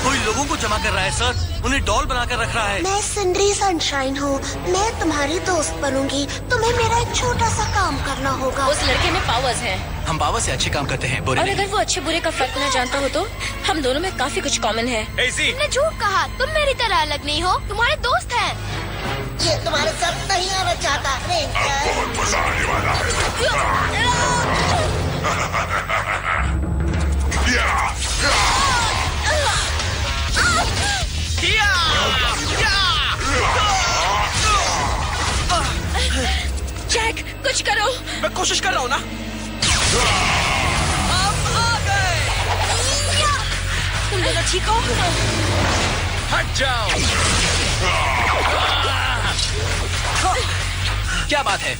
कोई लोगों को जमा कर रहा है सर, उन्हें डॉल बनाकर रख रहा है। मैं सिंड्री सनशाइन हूँ, मैं तुम्हारी दोस्त बनूंगी। तुम्हें मेरा एक छोटा सा काम करना होगा। उस लड़के में पावर्स हैं। हम पावर से अच्छे काम करते हैं, बुरे और नहीं। अगर वो अच्छे बुरे का फर्क न जानता हो तो हम दोनों में काफी कुछ कॉमन है। तुमने झूठ कहा, तुम मेरी तरह अलग नहीं हो, तुम्हारे दोस्त हैं। ये तुम्हारे साथ नहीं आना चाहता। बहुत मजा आने वाला है। जैक, कुछ करो। मैं कोशिश कर रहा हूँ ना। तुम दोनों ठीक हो? हट जाओ। क्या बात है,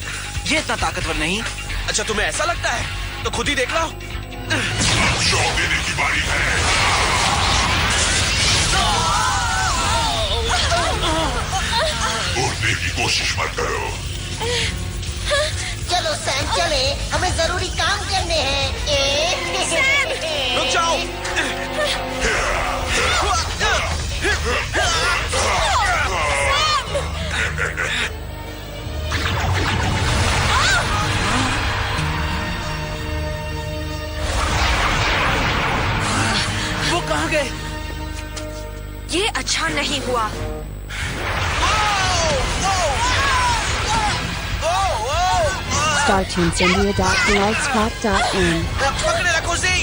ये इतना ताकतवर नहीं। अच्छा तुम्हें ऐसा लगता है तो खुद ही देख लो। शॉक देने की बारी है। उड़ने की कोशिश मत करो। चलो सैम चले, हमें जरूरी काम करने हैं। रुक जाओ। वो कहाँ गए? ये अच्छा नहीं हुआ। StarTuneSindia.blogspot.in पकड़े रखो सी।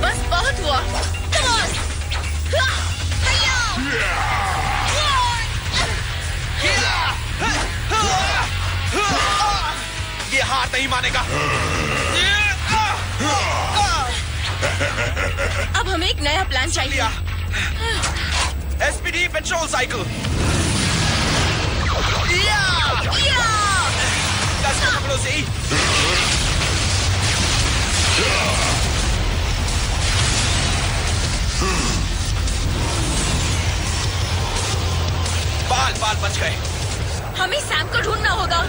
बस बहुत हुआ। ये हार नहीं मानेगा। अब हमें एक नया प्लान चाहिए। SPD petrol cycle. पकड़ो सी। बाल बाल बच गए। हमें सैम को ढूंढना होगा।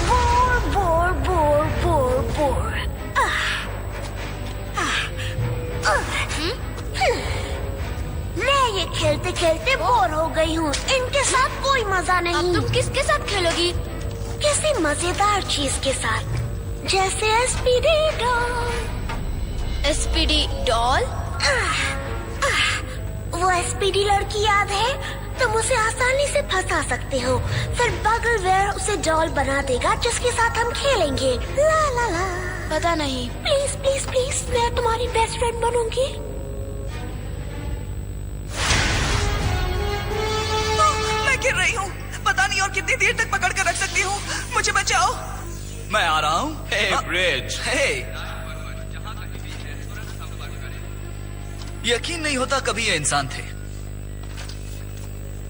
Bore bore bore bore bore. मैं ये खेलते खेलते बोर हो गई हूँ। इनके साथ कोई मजा नहीं। अब तुम किसके साथ खेलोगी? किसी मजेदार चीज के साथ, जैसे एसपीडी डॉल। SPD doll? वो एसपीडी लड़की याद है? तुम उसे आसानी से फंसा सकते हो, फिर बगलवेयर उसे डॉल बना देगा जिसके साथ हम खेलेंगे। ला ला ला। पता नहीं। प्लीज प्लीज प्लीज, मैं तुम्हारी बेस्ट फ्रेंड बनूंगी। मैं गिर रही हूँ, पता नहीं और कितनी देर तक पकड़ कर रख सकती हूँ। मुझे बचाओ। मैं आ रहा हूँ। ब्रिज, यकीन नहीं होता कभी ये इंसान थे।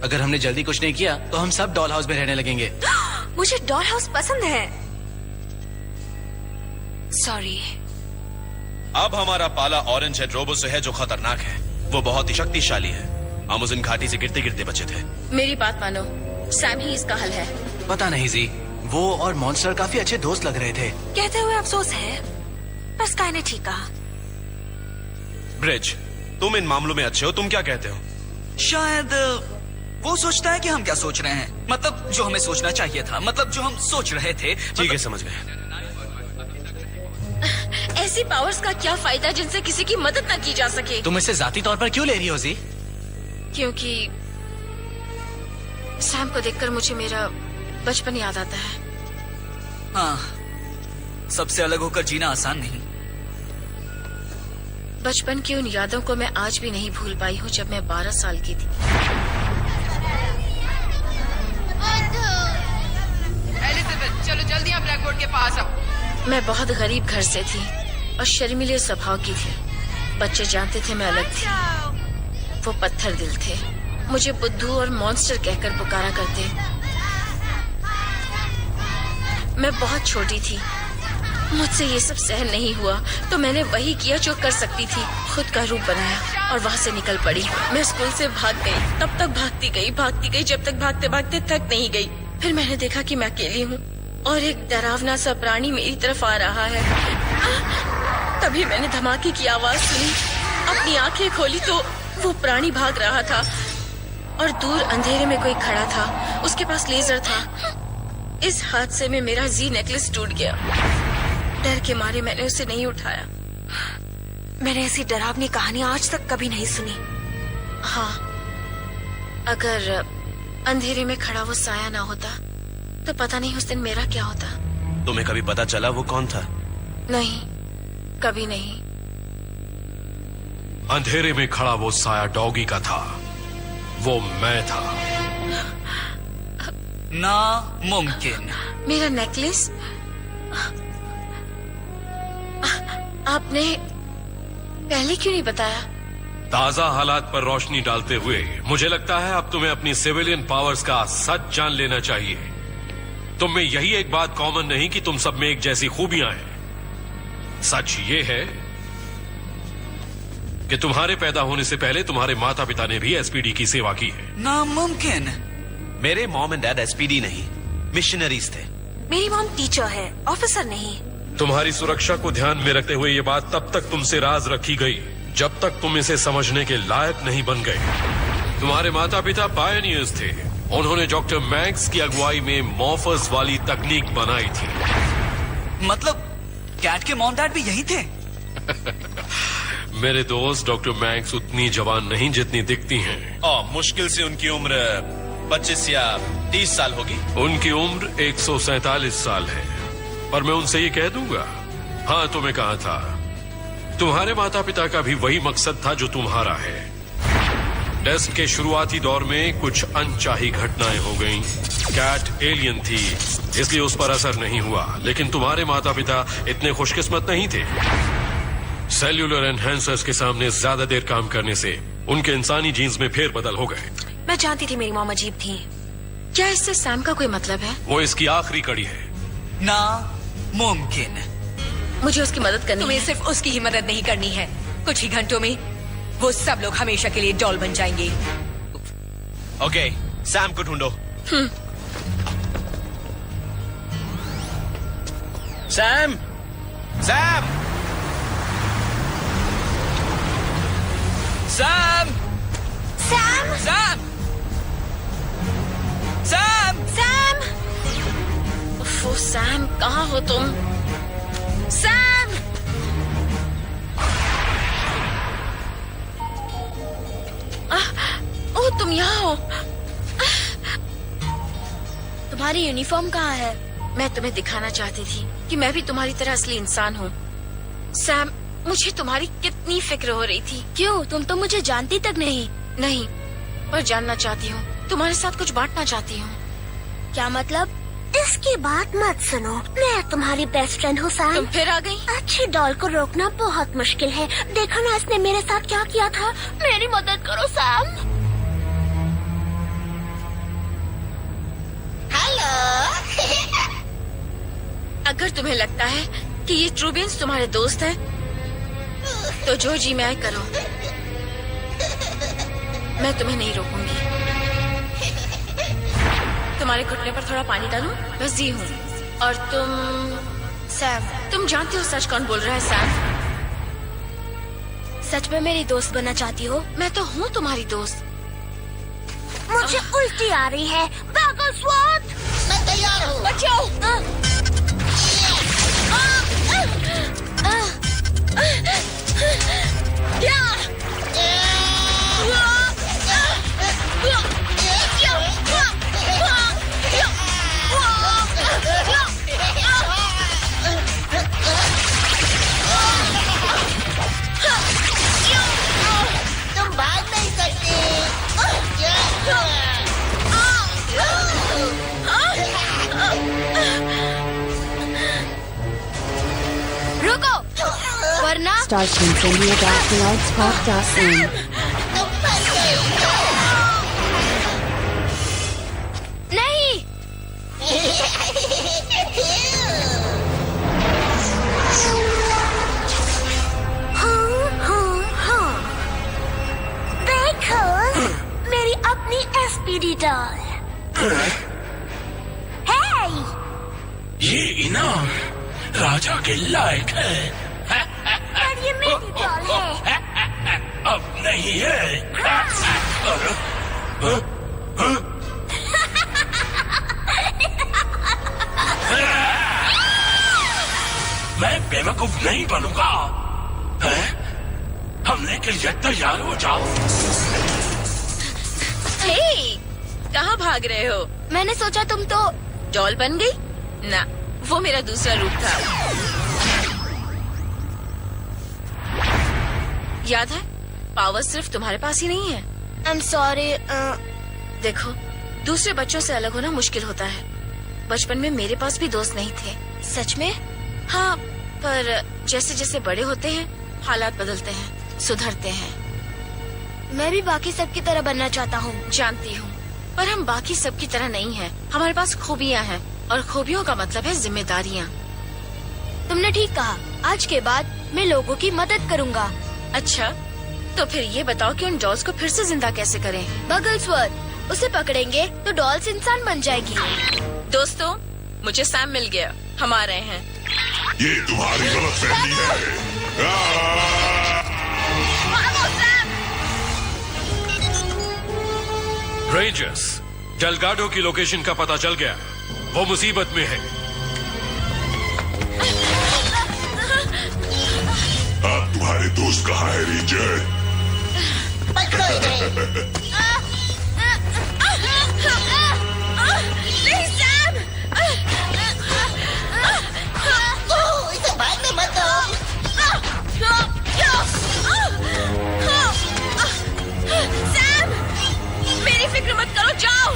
अगर हमने जल्दी कुछ नहीं किया तो हम सब डॉल हाउस में रहने लगेंगे। मुझे डॉल हाउस पसंद है। सॉरी। अब हमारा पाला ऑरेंज हेड रोबो से है जो खतरनाक है। वो बहुत ही शक्तिशाली है। हम उस घाटी से गिरते गिरते बचे थे। मेरी बात मानो, सैम ही इसका हल है। पता नहीं जी, वो और मॉन्स्टर काफी अच्छे दोस्त लग रहे थे। कहते हुए अफसोस है, पर स्काई ने ठीक कहा। ब्रिज, तुम इन मामलों में अच्छे हो, तुम क्या कहते हो? शायद वो सोचता है कि हम क्या सोच रहे हैं। मतलब जो हमें सोचना चाहिए था, मतलब जो हम सोच रहे थे। ठीक है, समझ गए। ऐसी पावर्स का क्या फायदा जिनसे किसी की मदद न की जा सके? तुम इसे जाती तौर पर क्यों ले रही हो जी? क्योंकि सैम को देखकर मुझे मेरा बचपन याद आता है। हाँ, सबसे अलग होकर जीना आसान नहीं। बचपन की उन यादों को मैं आज भी नहीं भूल पाई हूँ जब मैं 12 साल की थी। एलिजाबेथ, चलो जल्दी यहाँ ब्लैक बोर्ड के पास आओ। मैं बहुत गरीब घर से थी और शर्मीले स्वभाव की थी। बच्चे जानते थे मैं अलग थी। वो पत्थर दिल थे, मुझे बुद्धू और मॉन्स्टर कहकर पुकारा करते। मैं बहुत छोटी थी, मुझसे ये सब सहन नहीं हुआ तो मैंने वही किया जो कर सकती थी, खुद का रूप बनाया और वहाँ से निकल पड़ी। मैं स्कूल से भाग गई, तब तक भागती गई जब तक भागते भागते थक नहीं गई। फिर मैंने देखा कि मैं अकेली हूँ और एक डरावना सा प्राणी मेरी तरफ आ रहा है। तभी मैंने धमाके की आवाज सुनी, अपनी आंखें खोली तो वो प्राणी भाग रहा था और दूर अंधेरे में कोई खड़ा था, उसके पास लेजर था। इस हादसे में मेरा जी नेकलेस टूट गया। डर के मारे मैंने उसे नहीं उठाया। मैंने ऐसी डरावनी कहानी आज तक कभी नहीं सुनी। हाँ, अगर अंधेरे में खड़ा वो साया ना होता तो पता नहीं उस दिन मेरा क्या होता। तुम्हें कभी पता चला वो कौन था? नहीं, कभी नहीं। अंधेरे में खड़ा वो साया डॉगी का था, वो मैं था। नामुमकिन। मेरा नेकलेस? आपने पहले क्यों नहीं बताया? ताजा हालात पर रोशनी डालते हुए मुझे लगता है अब तुम्हें अपनी सिविलियन पावर्स का सच जान लेना चाहिए। तुम में यही एक बात कॉमन नहीं कि तुम सब में एक जैसी खूबियां हैं। सच ये है कि तुम्हारे पैदा होने से पहले तुम्हारे माता पिता ने भी एसपीडी की सेवा की है। नामुमकिन। मेरे मॉम एंड डैड एसपीडी नहीं, मिशनरीज थे। मेरी मॉम टीचर है, ऑफिसर नहीं। तुम्हारी सुरक्षा को ध्यान में रखते हुए ये बात तब तक तुमसे राज रखी गई जब तक तुम इसे समझने के लायक नहीं बन गए। तुम्हारे माता पिता पायनियर्स थे। उन्होंने डॉक्टर मैक्स की अगुवाई में मॉर्फर्स वाली तकनीक बनाई थी। मतलब कैट के मॉम डैड भी यही थे? मेरे दोस्त, डॉक्टर मैक्स उतनी जवान नहीं जितनी दिखती हैं। और मुश्किल से उनकी उम्र 25 या 30 साल होगी। उनकी उम्र 147 साल है, पर मैं उनसे ये कह दूंगा। हाँ, तुम्हें कहा था, तुम्हारे माता पिता का भी वही मकसद था जो तुम्हारा है। टेस्ट के शुरुआती दौर में कुछ अनचाही घटनाएं हो गईं। कैट एलियन थी, इसलिए उस पर असर नहीं हुआ, लेकिन तुम्हारे माता पिता इतने खुशकिस्मत नहीं थे। सेल्यूलर एनहांसर्स के सामने ज्यादा देर काम करने से उनके इंसानी जीन्स में फेरबदल हो गए। मैं जानती थी मेरी मॉम अजीब थी। क्या इससे सैम का कोई मतलब है? वो इसकी आखिरी कड़ी है। नामुमकिन। मुझे उसकी मदद करनी तुम्हें है। सिर्फ उसकी ही मदद नहीं करनी है, कुछ ही घंटों में वो सब लोग हमेशा के लिए डॉल बन जाएंगे। ओके, सैम को ढूंढो। Sam! Sam! Sam! Sam! Sam! Sam! Sam! वो सैम, कहाँ हो तुम? सैम! ओ, तुम यहाँ हो। तुम्हारी यूनिफॉर्म कहाँ है? मैं तुम्हें दिखाना चाहती थी कि मैं भी तुम्हारी तरह असली इंसान हूँ। सैम, मुझे तुम्हारी कितनी फिक्र हो रही थी। क्यों? तुम तो मुझे जानती तक नहीं। नहीं, पर जानना चाहती हूँ, तुम्हारे साथ कुछ बांटना चाहती हूँ। क्या मतलब? इसकी बात मत सुनो, मैं तुम्हारी बेस्ट फ्रेंड हूँ सैम। तुम फिर आ गई? अच्छी डॉल को रोकना बहुत मुश्किल है। देखो ना इसने मेरे साथ क्या किया था। मेरी मदद करो सैम। हेलो। अगर तुम्हें लगता है कि ये ट्रूबियंस तुम्हारे दोस्त हैं, तो जो जी मैं करो, मैं तुम्हें नहीं रोकूंगी। तुम्हारे घुटने पर थोड़ा पानी डालूं? बस जी हूँ। और तुम सैम, तुम जानती हो सच कौन बोल रहा है? सैम, सच में मेरी दोस्त बनना चाहती हो? मैं तो हूँ तुम्हारी दोस्त। मुझे उल्टी आ रही है। बैगल स्वाट! मैं तैयार हूँ। बचाओ! क्या? तुम भाग नहीं सकते। नहीं, देखो मेरी अपनी एसपीडी डॉल। हे, ये इनाम राजा के लायक है। पर ये मेरी डॉल है। अब नहीं है। मैं बेवकूफ नहीं बनूंगा। हमले के लिए तैयार हो जाओ। हे, कहाँ भाग रहे हो? मैंने सोचा तुम तो डॉल बन गई। ना, वो मेरा दूसरा रूप था। याद है, पावर सिर्फ तुम्हारे पास ही नहीं है। I'm sorry, देखो, दूसरे बच्चों से अलग होना मुश्किल होता है। बचपन में मेरे पास भी दोस्त नहीं थे। सच में? हाँ, पर जैसे जैसे बड़े होते हैं, हालात बदलते हैं, सुधरते हैं। मैं भी बाकी सबकी तरह बनना चाहता हूँ। जानती हूँ, पर हम बाकी सबकी तरह नहीं हैं। हमारे पास खूबियाँ हैं, और खूबियों का मतलब है जिम्मेदारियाँ। तुमने ठीक कहा। आज के बाद मैं लोगों की मदद करूँगा। अच्छा, तो फिर ये बताओ कि उन डॉल्स को फिर से जिंदा कैसे करें? बगल्सवर्थ, उसे पकड़ेंगे तो डॉल्स इंसान बन जाएगी। दोस्तों, मुझे सैम मिल गया। हम आ रहे हैं। ये तुम्हारी गलतफहमी है। रेंजर्स, डेलगाडो की लोकेशन का पता चल गया। वो मुसीबत में है। अब तुम्हारे दोस्त कहाँ है रेंजर? नहीं सैम! इसे भागने मत दो। सैम, मेरी फिक्र मत करो, जाओ।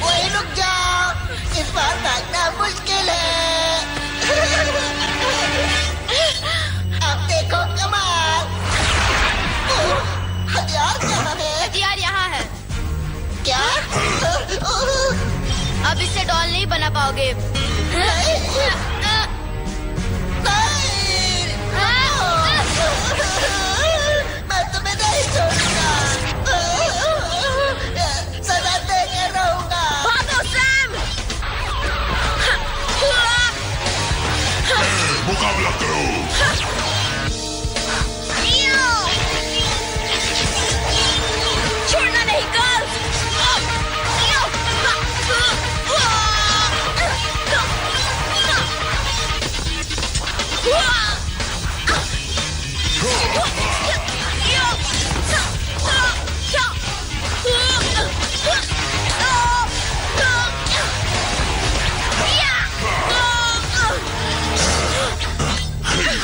वही रुक जाओ, इस बार भागना मुश्किल है। अब देखो कमाल। हथियार कहाँ है? हथियार यहाँ है। क्या? अब इससे डॉल नहीं बना पाओगे। मैं तुम्हें नहीं छोड़ूंगा। सदा देके रहूंगा। भागो सैम! मुकाबला करो। छोड़ना नहीं, कर!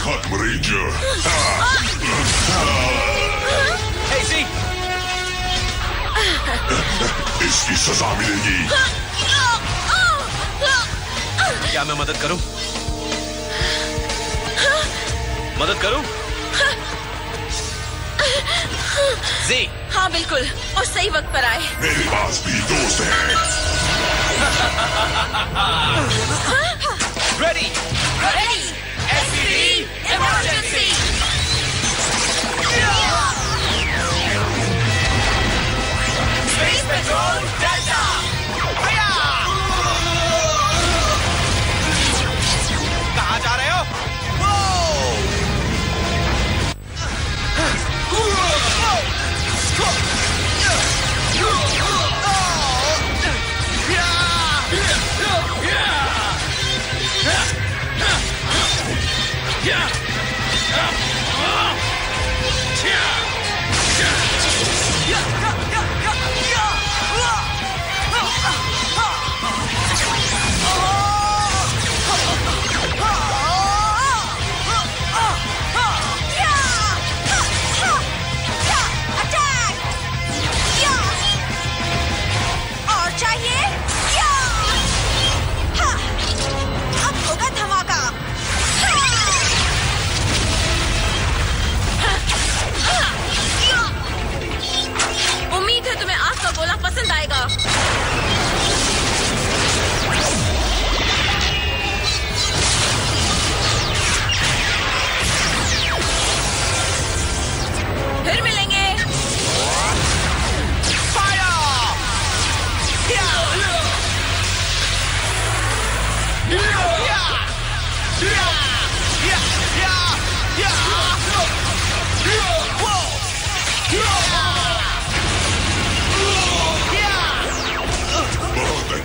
खत्म रेंजर। इसकी सजा मिलेगी। क्या मैं मदद करूं? मदद करूं? जी। हाँ बिल्कुल, और सही वक्त पर आए। मेरे पास भी दोस्त हैं। Ready, ready, SPD, emergency. Space petrol delta. कहाँ जा रहे हो?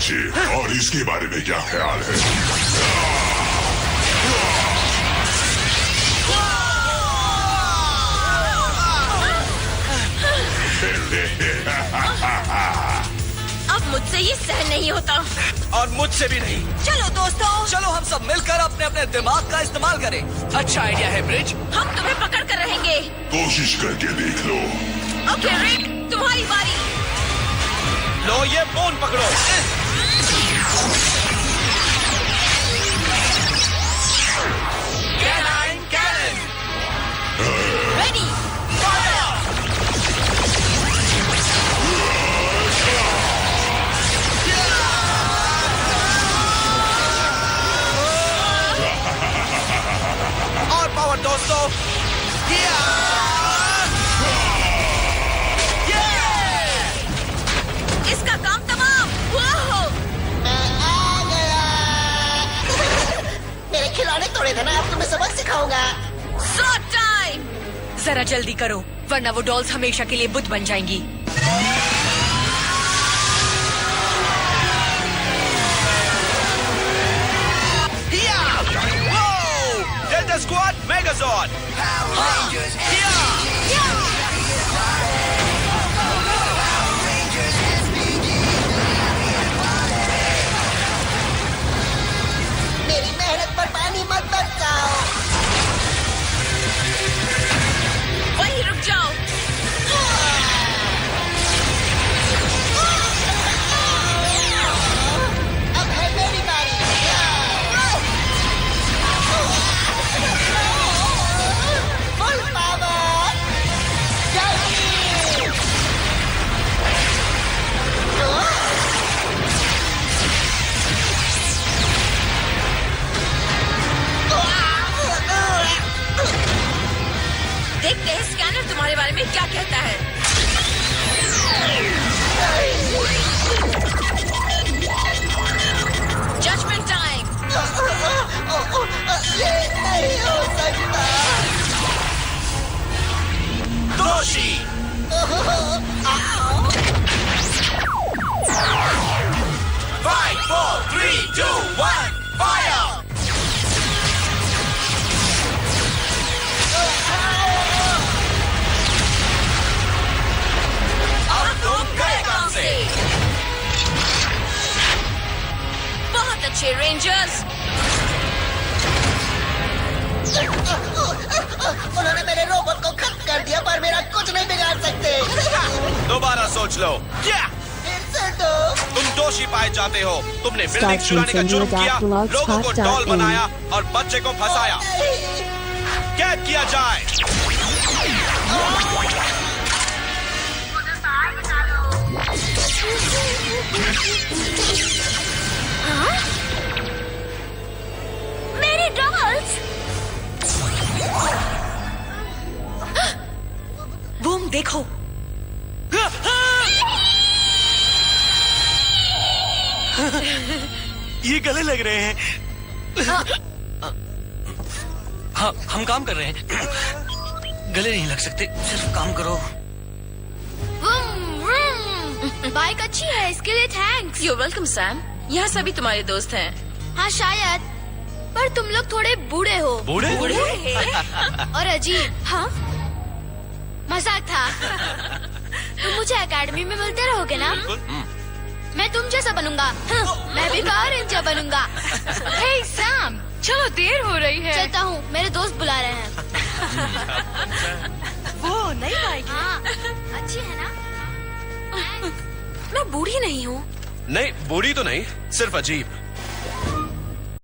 बच्चे, और इसके बारे में क्या ख्याल है? अब मुझसे ये सहन नहीं होता। और मुझसे भी नहीं। चलो दोस्तों, चलो हम सब मिलकर अपने अपने दिमाग का इस्तेमाल करें। अच्छा आइडिया है ब्रिज। हम तुम्हें पकड़ कर रहेंगे। कोशिश करके देख लो। ओके रिक, तुम्हारी बारी। लो ये फोन पकड़ो। Canine cannon. रेडी। और पावर दोस्तों। इसका काम तमाम। वाह! मेरे खिलौने तोड़े थे ना, अब तुम्हें सबक सिखाऊंगा। Shot time. जरा जल्दी करो, वरना वो डॉल्स हमेशा के लिए बुत बन जाएंगी। Delta Squad Megazone. मेरी मेहनत पर पानी मत बरसाओ। वहीं रुक जाओ। अब है मेरी बारी। Full power. जल्दी। देखते हैं स्कैनर तुम्हारे बारे में क्या कहता है। Judgement time. ये नहीं हो सकता। दोषी। 5 4 3 2 1 फायर। बहुत अच्छे रेंजर्स। उन्होंने मेरे रोबोट को खत्म कर दिया, पर मेरा कुछ नहीं बिगाड़ सकते। दोबारा सोच लो। क्या फिर से तो तुम दोषी पाए जाते हो? तुमने बिल्डिंग चुराने का जुर्म किया, लोगों को डॉल बनाया और बच्चे को फंसाया। कैद किया जाए। मेरी डॉल्स। बूम देखो। ये गले लग रहे हैं। हाँ, हम काम कर रहे हैं। गले नहीं लग सकते, सिर्फ काम करो। बाइक अच्छी है, इसके लिए थैंक्स। You welcome Sam. यहाँ सभी तुम्हारे दोस्त हैं। हाँ शायद, पर तुम लोग थोड़े बूढ़े हो। बूढ़े? और अजीब। हाँ, मजाक था। तुम मुझे एकेडमी में मिलते रहोगे ना? मैं तुम जैसा बनूंगा। मैं भी पावर रेंजर बनूंगा। हे सैम, चलो देर हो रही है। चलता हूँ, मेरे दोस्त बुला रहे हैं। वो नहीं आएगी। हाँ, अच्छी है ना? मैं बूढ़ी नहीं हूँ। नहीं, बूढ़ी तो नहीं, सिर्फ अजीब।